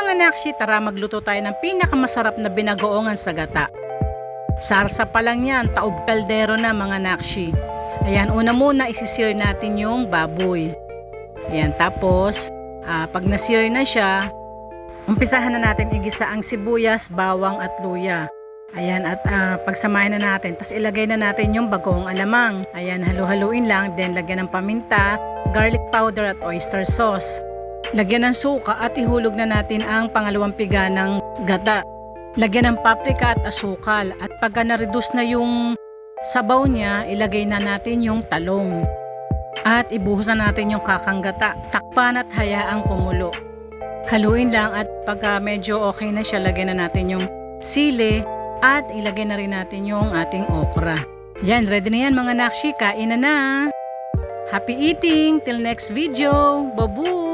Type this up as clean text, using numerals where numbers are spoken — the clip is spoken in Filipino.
mga nakshi, tara magluto tayo ng pinakamasarap na binagoongan sa gata. Sarsa pa lang yan, taob kaldero na mga nakshi. Ayan, una muna isisir natin yung baboy. Ayan, tapos pag nasir na siya, umpisahan na natin igisa ang sibuyas, bawang at luya. Ayan, at pagsamahin na natin, tapos ilagay na natin yung bagoong alamang. Ayan, halu-haluin lang, then lagyan ng paminta, garlic powder at oyster sauce. Lagyan ng suka at ihulog na natin ang pangalawang piga ng gata. Lagyan ng paprika at asukal. At pagka na-reduce na yung sabaw niya, ilagay na natin yung talong. At ibuhos na natin yung kakang gata. Takpan at hayaang kumulo. Haluin lang at pagka medyo okay na siya, lagyan na natin yung sili at ilagay na rin natin yung ating okra. Yan, ready na yan mga nakshi. Kain na na! Happy eating! Till next video! Babu!